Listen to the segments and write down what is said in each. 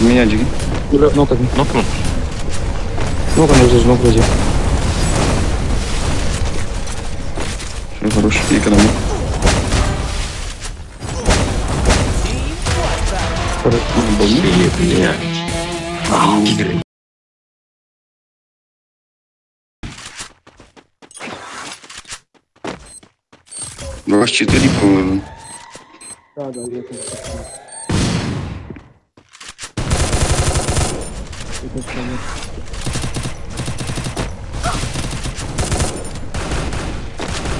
меня диги. Нокнул. Нок вроде. Все, хорош. И экономи. У вас 4, по-моему. Да, я тут.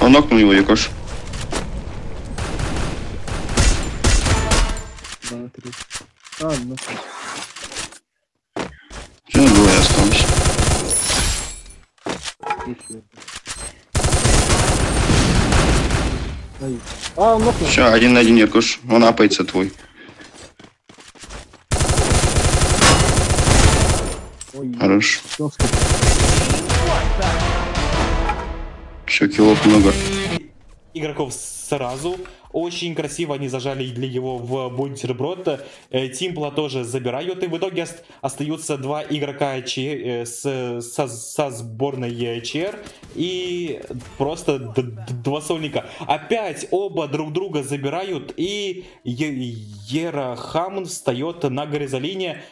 Он нокнул его, Якош. Да, 3. Ну. Все, двое осталось. Он нокнул. Все, 1 на 1, Якош. Он апается твой. Ой, Хорош. всё, Все, киллов много. Игроков сразу. Очень красиво они зажали для его в бутерброд. Тимпла тоже забирают. И в итоге остаются 2 игрока со сборной ЧР. И просто 2 сольника. Опять оба друг друга забирают. И Ера Хамн встает на горизолине.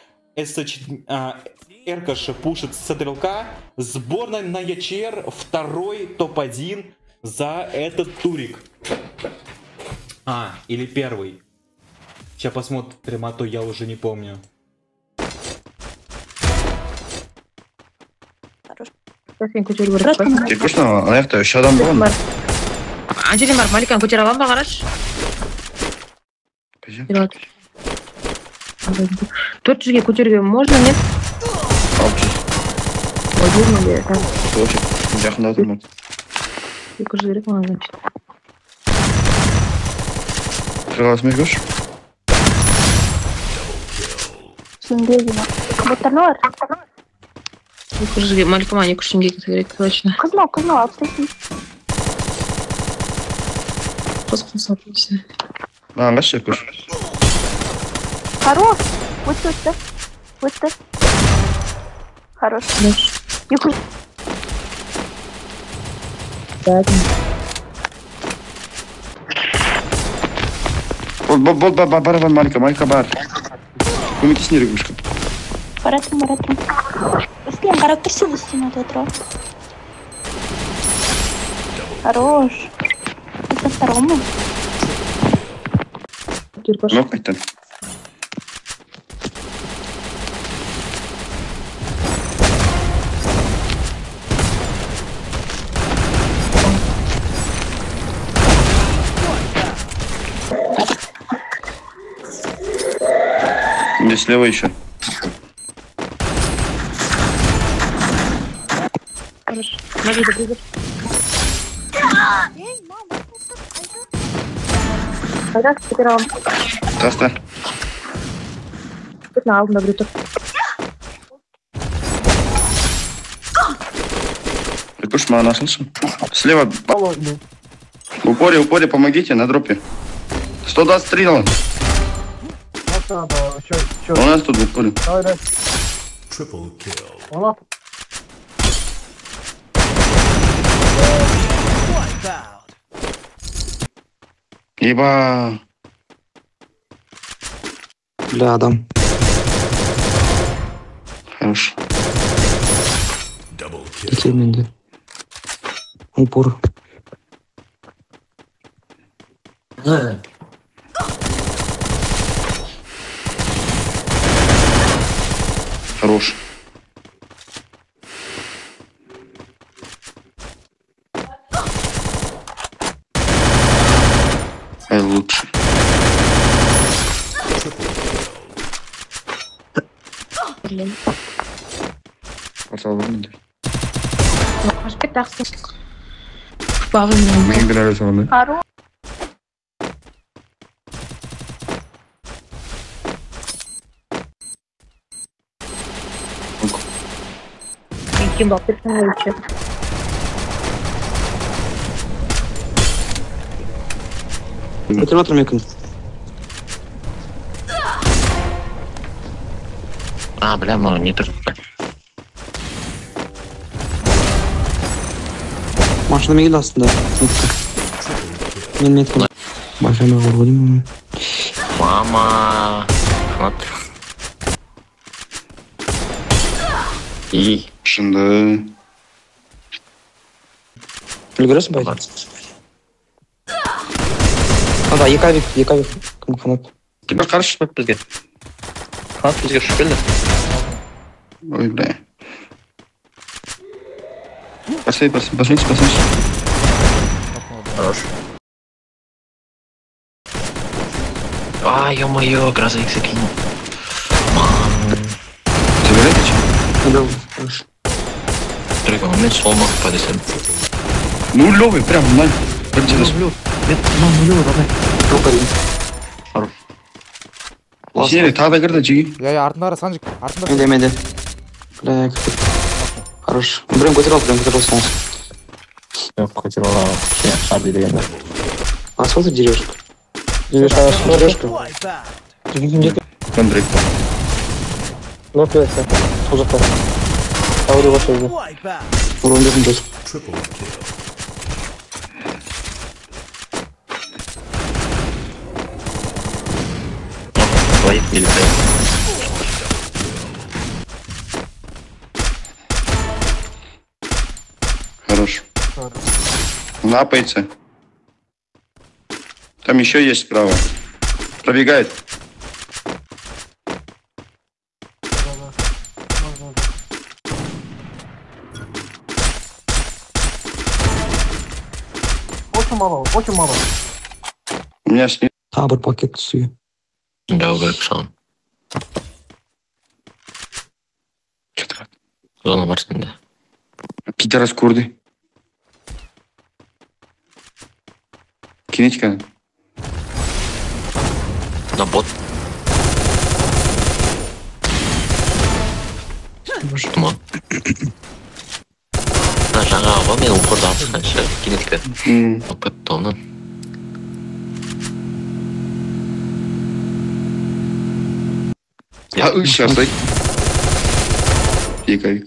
Эркаш пушит с стрелка. Сборная на ЯЧР. Второй топ-1 за этот турик. Или первый. Сейчас посмотрим, а то я уже не помню. Якошно, аяқта үш адам болған. Анжеле бар, Маликаны көтере аламын ба, қарашы? 400-ге көтеруге можно, нет? 600. Ой, можно ли? Так, Жақында тұрмын. 200 керек маған, значит. Қырғасың Якош? Теңге жинап. Боттар не бар? 200-ге, Маликама 200-ге керек, точно. Қызмау, алып Қыз сатылыпсы. Аңғаш Якош. Хорош. Өтті. Хорош. Екі. Бар, Малика бар. Көмектесін Ерекошқа. Баратырмын. Үстінен қарап тұрсың, үстінен отыра. Хорош. Үстін ма? Нок қайттан. Здесь слева еще. Хорошо. Могу добрызать. Қайда, көтер аламын. Таста. Көтін алдында біреу тұр. Якош, маған ашылсын. Слева. Алло, В упоре, помогите на дропе. 123 дал. Чё? У нас тут в упоре. Давай. Он Еба. Бля, адам. Хорош. Кетейін менде. Упор. Хорош. Лучше. Портал вырнады. Ашпет тақсын. Бағым. Мен бір әрі соғынды. Хорош. Кем бақ берсің өйтші. Өтір батыр мекін. А, бля, ну не так. Машина меги астында. Мен меткім. Машина вроде. Мама. Вот. И. Шынды. Үлгересің бай? Ада, екі авик. Кім қанат? Тебе қарсы шығып бізге. Қанат бізге ұшып келді. Ой, бля. Пошлите. Хорош. А, ё-моё, грозовик закинул. Мам. Забирайте, че? Да, хорошо. Трек, он мне сломал по десен. Ну, Лёвый, прям, на. Пойдите на сплю. Жоқ один. Сенерек, тағы да кір да, жиги. Я артындары санжик. Артында. Меде. Бля, хорош. Прям көтер алсын. Yok, kocaman şarjı değil. А сколько ты деревушка? Деревушка. Андрей. Ну, пятся. Уже так. А вот его тоже. Урон держим здесь. Твоих милиция. Хорош. Напается. Там еще есть справа. Пробегает. Очень мало. У меня с ним. А, бір пакет суы. Да, Грексон. Что-то. Зона Марсинда. Пидорас курды. Кинетика. На бот. Туман. На жаңа ғой мен упорда атқанша кинетика. Потом. Сейчас, дай. Пикай.